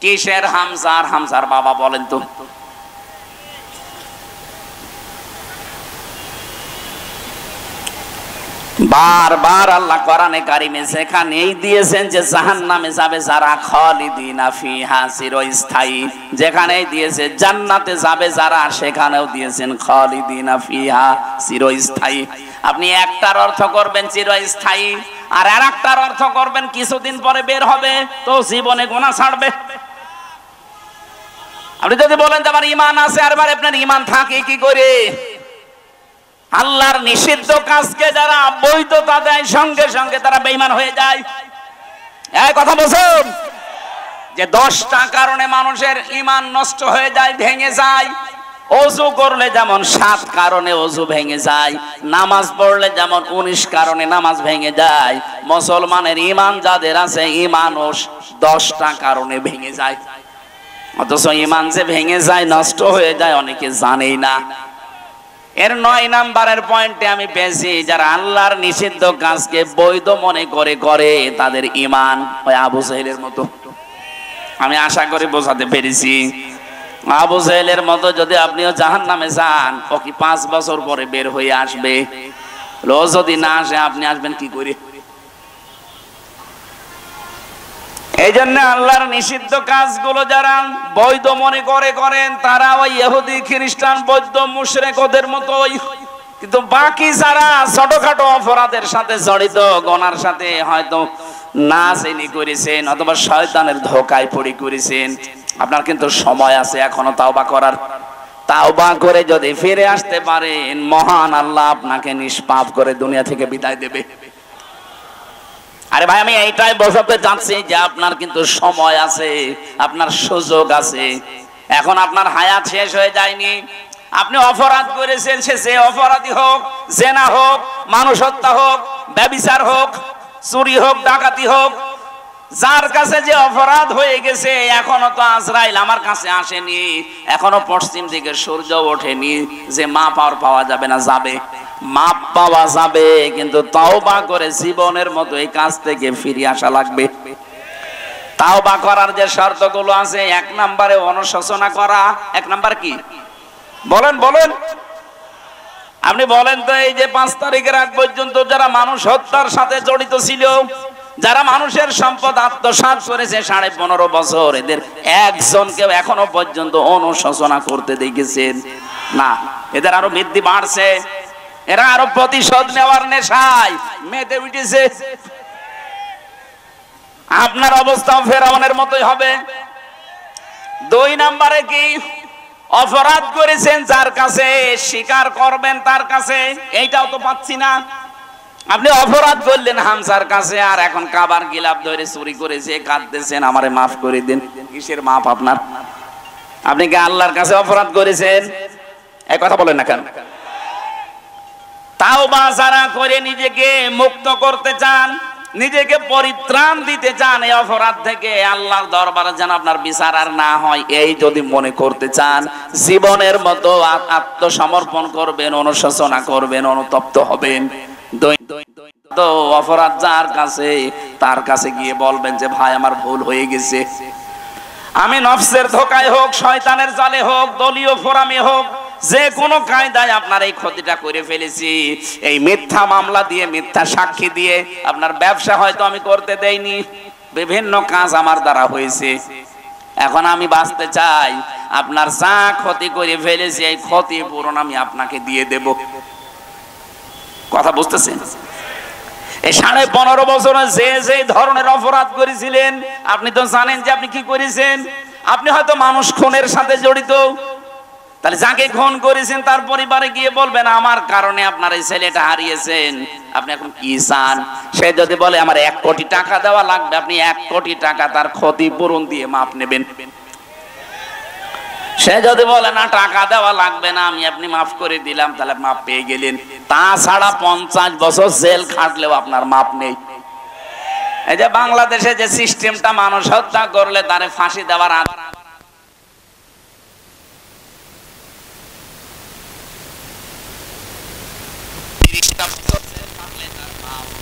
কিসের হামজার হামজার বাবা বলেন তো? বারবার আল্লাহ কোরআনে কারিমে সেখানেই দিয়েছেন যে জাহান্নামে যাবে যারা খালিদিনা ফিহা চিরস্থায়ী, যেখানেই দিয়েছে জান্নাতে যাবে যারা সেখানেও দিয়েছেন খালিদিনা ফিহা চিরস্থায়ী। আপনি একটার অর্থ করবেন চিরস্থায়ী, আর আরেকটার অর্থ করবেন কিছুদিন পরে বের হবে, তো জীবনে গুনাহ ছাড়বে। আপনি যদি বলেন যে আমার ঈমান আছে, আর আপনার ঈমান থাকে কি করে? আল্লাহর নিষিদ্ধ কাজকে যারা বৈধতা দেয় সঙ্গে সঙ্গে তারা বেঈমান হয়ে যায়। এই কথা বলছেন যে 10টা কারণে মানুষের ঈমান নষ্ট হয়ে যায়, ভেঙে যায়। ওযু করলে যেমন 7 কারণে ওযু ভেঙে যায়, নামাজ পড়লে যেমন 19 কারণে নামাজ ভেঙে যায়, মুসলমানের ঈমান যাদের আছে ঈমানও 10টা কারণে ভেঙে যায়। অথচ ঈমান যে ভেঙে যায়, নষ্ট হয়ে যায়, অনেকে জানেই না। এর 9 নাম্বারের পয়েন্টে আমি পেয়েছি যারা আল্লাহর নিষিদ্ধ কাজকে বৈধ মনে করে তাদের ঈমান ওই আবু জাহেলের মতো। আমি আশা করি বোঝাতে পেরেছি। আবু জাহেলের মতো যদি আপনিও জাহান্নামে যান, ও কি 5 বছর পরে বের হয়ে আসবে? ও যদি না আসে আপনি আসবেন কি করে? এই জন্য আল্লাহর নিষিদ্ধ কাজগুলো যারা বৈধ মনে করেন তারা ওই ইহুদি খ্রিস্টান বৌদ্ধ মুশরিক ওদের মতোই। কিন্তু বাকি যারা ছোটখাটো অপরাধের সাথে জড়িত, গুনার সাথে হয়তো না জেনে করেছেন অথবা শয়তানের ধোঁকায় পড়ে করেছেন, আপনার কিন্তু সময় আছে এখনো তাওবা করার। তাওবা করে যদি ফিরে আসতে পারেন, মহান আল্লাহ আপনাকে নিষ্পাপ করে দুনিয়া থেকে বিদায় দেবে। আরে ভাই, আমি এইটাই বোঝাতে চাচ্ছি যে আপনার কিন্তু সময় আছে, আপনার সুযোগ আছে। এখন আপনার হায়াত শেষ হয়ে যায়নি। আপনি অপরাধ করেছেন, সে অপরাধী হোক, জেনা হোক, মানুষ হত্যা হোক, ব্যভিচার হোক, চুরি হোক, ডাকাতি হোক, যার কাছে যে অপরাধ হয়ে গেছে, এখনো তো আজরাইল আমার কাছে আসেনি, এখনো পশ্চিম দিকে সূর্য ওঠেনি যে মাপ আর পাওয়া যাবে না। যাবে, মাপ পাওয়া যাবে, কিন্তু তাওবা করে জীবনের মতো এই কাজ থেকে ফিরে আসা লাগবে। তাওবা করার যে শর্তগুলো আছে, 1 নম্বরে অনুশোচনা করা। 1 নাম্বার কি বলেন? আপনি বলেন তো, এই যে 5 তারিখের আগ পর্যন্ত যারা মানুষ হত্যার সাথে জড়িত ছিল, যারা মানুষের সম্পদ আত্মসাৎ করেছে 15.5 বছর, এদের একজনকেও এখনো পর্যন্ত অনুশোচনা করতে দেখেছেন না? এদের আরো বৃদ্ধি বাড়ছে, এরা আরো প্রতিশোধ নেওয়ার নেশায় মেতে উঠেছে। আপনার অবস্থা ফেরাউনের মতোই হবে। 2 নম্বরে কি? অপরাধ করেছেন যার কাছে, স্বীকার করবেন তার কাছে, এইটাও তো পাচ্ছি না। আপনি অপরাধ করলেন হামজার কাছে, আর এখন কাবার গিলাপ ধরে চুরি করেছে, কাঁদতেছেন আমারে মাফ করে দিন। কিসের মাফ আপনার? আপনি কি আল্লাহর কাছে অপরাধ করেছেন? এই কথা বলেন না কেন? তাওবা যারা করে নিজেকে মুক্ত করতে চান, নিজেকে পরিত্রাণ দিতে চান এই অপরাধ থেকে, আল্লাহর দরবারে যেন আপনার বিচার আর না হয়, এই যদি মনে করতে চান, জীবনের মতো আত্মসমর্পণ করবেন, অনুশোচনা করবেন, অনুতপ্ত হবেন। তো অপরাধ যার কাছে, তার কাছে গিয়ে বলবেন যে ভাই আমার ভুল হয়ে গেছে, আমি নফসের ধোকায় হোক, শয়তানের জালে হোক, দলীয় ফোরামে হোক, যে কোনো কায়দায় আপনার এই ক্ষতিটা করে ফেলেছি। এই মিথ্যা মামলা দিয়ে, মিথ্যা সাক্ষী দিয়ে আপনার ব্যবসা হয়তো আমি করতে দেইনি, বিভিন্ন কাজ আমার দ্বারা হয়েছে। এখন আমি বাঁচতে চাই, আপনার যা ক্ষতি করে ফেলেছি এই ক্ষতিপূরণ আমি আপনাকে দিয়ে দেব। কথা বুঝতেছেন? এই 15.5 বছরে যে ধরনের অপরাধ করেছিলেন, আপনি তো জানেন যে আপনি কি করেছেন। আপনি হয়তো মানুষ খুনের সাথে জড়িত, তাহলে যাকে খুন করেছেন তার পরিবারে গিয়ে বলবেন আমার কারণে আপনার এই ছেলেটা হারিয়েছেন, আপনি এখন কি চান? সে যদি বলে আমার 1 কোটি টাকা দেওয়া লাগবে, আপনি 1 কোটি টাকা তার ক্ষতিপূরণ দিয়ে মাপ নেবেন। সে যদি বলে না টাকা দেওয়া লাগবে না, আমি আপনি মাফ করে দিলাম, তাহলে মাপ পেয়ে গেলেন। তাছাড়া 50 বছর জেল খাটলেও আপনার মাপ নেই। এই যে বাংলাদেশে যে সিস্টেমটা, মানুষ হত্যা করলে তারে ফাঁসি দেওয়ার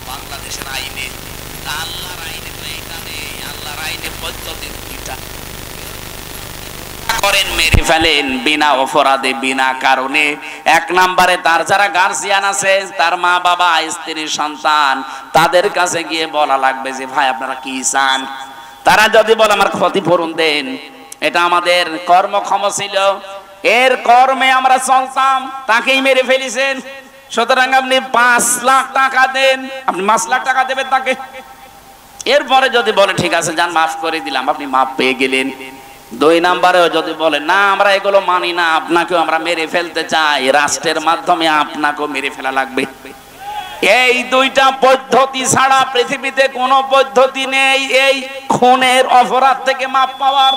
বাংলাদেশের আইনে আল্লাহর আইনে তো এটা নেই, আল্লাহর আইনে পদ্ধতি দুইটা করেন, মেরে ফেলেন বিনা অপরাধে বিনা কারণে। এক নম্বরে তার যারা গার্জিয়ান আছে, তার মা বাবা স্ত্রী সন্তান, তাদের কাছে গিয়ে বলা লাগবে যে ভাই আপনারা কি চান। তারা যদি বলে আমার ক্ষতিপূরণ দেন, এটা আমাদের কর্মক্ষম ছিল, এর কর্মে আমরা চলতাম, তাকেই মেরে ফেলেছেন, সুতরাং আপনি 5 লাখ টাকা দেন, আপনি 5 লাখ টাকা দেবেন তাকে। এরপরে যদি বলে ঠিক আছে যান মাফ করে দিলাম, আপনি মাফ পেয়ে গেলেন। 2 নম্বরেও যদি বলে না আমরা এগুলো মানি না, আপনাকেও আমরা মেরে ফেলতে চাই, রাষ্ট্রের মাধ্যমে আপনাকেও মেরে ফেলা লাগবে। এই দুইটা পদ্ধতি ছাড়া পৃথিবীতে কোনো পদ্ধতি নেই এই খুনের অপরাধ থেকে মাপ পাওয়ার।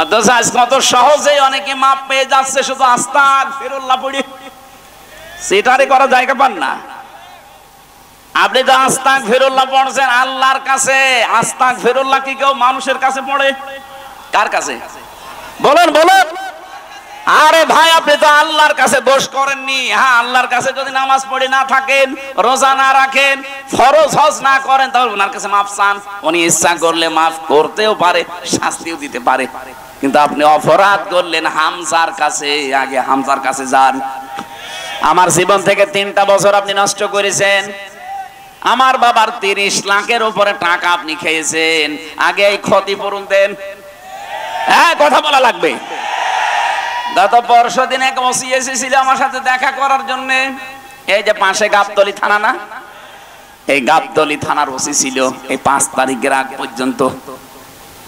অথচ আজ কত সহজেই অনেকে মাপ পেয়ে যাচ্ছে শুধু আস্তাগফিরুল্লাহ পড়ে। সেটারে করা জায়গা পান না। আপনি তো আস্তাগফিরুল্লাহ পড়ছেন আল্লাহর কাছে, আস্তাগফিরুল্লাহ কি কেউ মানুষের কাছে পড়ে? কার কাছে বলেন বলেন? আরে ভাই আপনি তো আল্লাহর কাছে দোষ করেননি। হ্যাঁ, আল্লাহর কাছে যদি নামাজ পড়ে না থাকেন, রোজা না রাখেন, ফরজ হজ না করেন, তাহলে ওনার কাছে মাফ চান। উনি ইচ্ছা করলে মাফ করতেও পারে, শাস্তিও দিতে পারে। কিন্তু আপনি অপরাধ করলেন হামজার কাছে, আগে হামজার কাছে যান। আমার জীবন থেকে 3টা বছর আপনি নষ্ট করেছেন, আমার বাবার 30 লাখের উপরে টাকা আপনি খেয়েছেন, আগে এই ক্ষতিপূরণ দেন। হ্যাঁ, কথা বলা লাগবে। গত পরশু দিন এক ওসি এসেছিল আমার সাথে দেখা করার জন্য, এই যে পাশে গাবতলী থানা না, এই গাবতলী থানার ওসি ছিল এই 5 তারিখের আগ পর্যন্ত।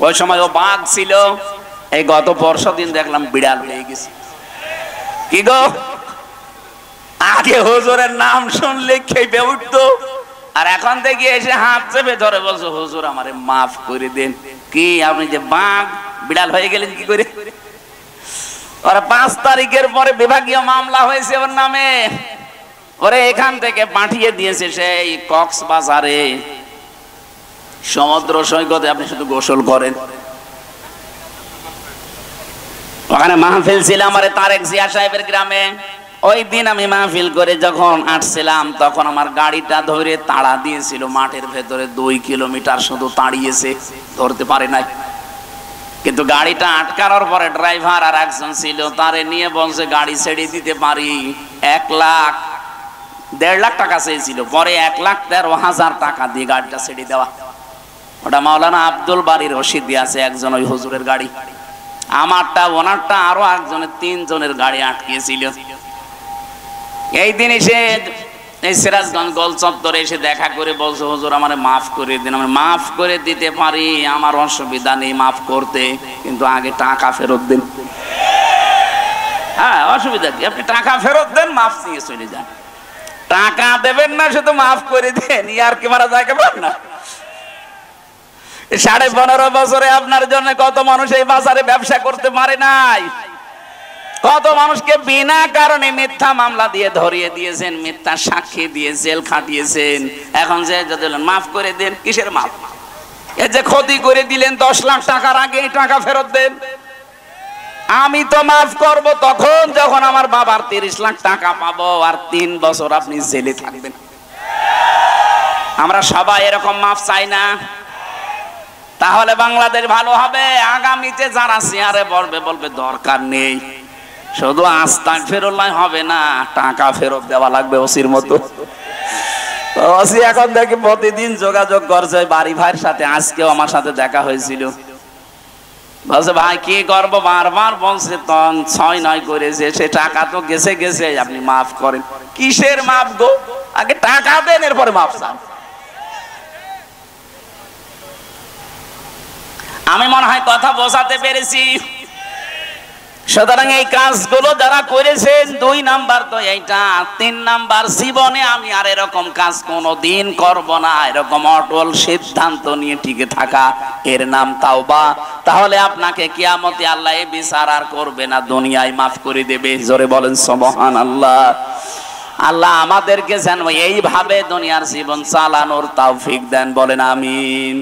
ওই সময় ও বাঘ ছিল, এই গত পরশু দিন দেখলাম বিড়াল হয়ে গেছে। কি গো, আগে হুজুরের নাম শুনলে খেপে উঠতো, আর এখন থেকে এসে হাত চেপে ধরে বলছো হুজুর আমারে মাফ করে দেন। কি আপনি যে বাঘ বিড়াল হয়ে গেলেন কি করে? ওরা 5 তারিখের পরে বিভাগীয় মামলা হয়েছে ওর নামে, ওরে এখান থেকে পাঠিয়ে দিয়েছে সেই কক্সবাজারে, সমুদ্র সৈকতে আপনি শুধু গোসল করেন। ওখানে মাহফিল ছিল আমার তারেক জিয়া সাহেবের গ্রামে। ওই দিন আমি মাহফিল করে যখন আসছিলাম, তখন আমার গাড়িটা ধরে তাড়া দিয়েছিল মাঠের ভেতরে, 2 কিলোমিটার শুধু তাড়িয়েছে, ধরতে পারে নাই। কিন্তু গাড়িটা আটকানোর পরে ড্রাইভার আর একজন ছিল, তারে নিয়ে বলছে গাড়ি ছেড়ে দিতে পারি। 1.5 লাখ টাকা চেয়েছিল, পরে 1,13,000 টাকা দিয়ে গাড়িটা ছেড়ে দেওয়া। ওটা মাওলানা আব্দুল বাড়ির রশিদ আছে একজন, ওই হুজুরের গাড়ি। আমারটা, ওনারটা, আরো একজনের, 3 জনের গাড়ি আটকিয়েছিল। এই দিন এসে এই সিরাজগঞ্জ গোল চত্বরে এসে দেখা করে বলছে হুজুর আমারে মাফ করে দিন। আমি মাফ করে দিতে পারি, আমার অসুবিধা নেই মাফ করতে, কিন্তু আগে টাকা ফেরত দিন। হ্যাঁ, অসুবিধা কি, আপনি টাকা ফেরত দেন, মাফ নিয়ে চলে যান। টাকা দেবেন না, শুধু মাফ করে দেন, ইয়ার কি মারা যায় কেমন না? 15.5 বছরে আপনার জন্য কত মানুষ এই বাজারে ব্যবসা করতে পারে নাই, কত মানুষকে বিনা কারণে মিথ্যা মামলা দিয়ে ধরিয়ে দিয়েছেন, মিথ্যা সাক্ষী দিয়ে জেল খাটিয়েছেন। এখন যে যদি মাফ করে দেন, কিসের মাফ? এই যে ক্ষতি করে দিলেন 10 লাখ টাকার, আগে এই টাকা ফেরত দেন। আমি তো মাফ করব তখন যখন আমার বাবার 30 লাখ টাকা পাবো, আর 3 বছর আপনি জেলে থাকবেন। আমরা সবাই এরকম মাফ চাই না, তাহলে বাংলাদেশ ভালো হবে। আগামীতে যারা চেয়ারে বলবে দরকার নেই, শুধু আস্তাগফিরুল্লাহ হবে না, টাকা ফেরত দেওয়া লাগবে ওসির মতো। ওসি এখন দেখি প্রতিদিন যোগাযোগ করছে বাড়ি ভাইয়ের সাথে। আজকেও আমার সাথে দেখা হয়েছিল, বলছে ভাই কি করবো, বারবার বলছে 6-9 করেছে, সে টাকা তো গেছে গেছে, আপনি মাফ করেন। কিসের মাফ গো, আগে টাকা দেন, এরপরে মাফ চান। আমি মনে হয় কথা বোঝাতে পেরেছি। সুতরাং এই কাজগুলো যারা করেছেন, 2 নাম্বার তো এইটা। 3 নাম্বার, জীবনে আমি আর এরকম কাজ কোনোদিন করব না, এরকম অটল সিদ্ধান্ত নিয়ে টিকে থাকা, এর নাম তাওবা। তাহলে আপনাকে কিয়ামতে আল্লাহ এই বিচার আর করবে না, দুনিয়ায় মাফ করে দেবে। জোরে বলেন সুবহানাল্লাহ। আল্লাহ আমাদেরকে যেন এইভাবে দুনিয়ার জীবন চালানোর তৌফিক দেন, বলেন আমিন।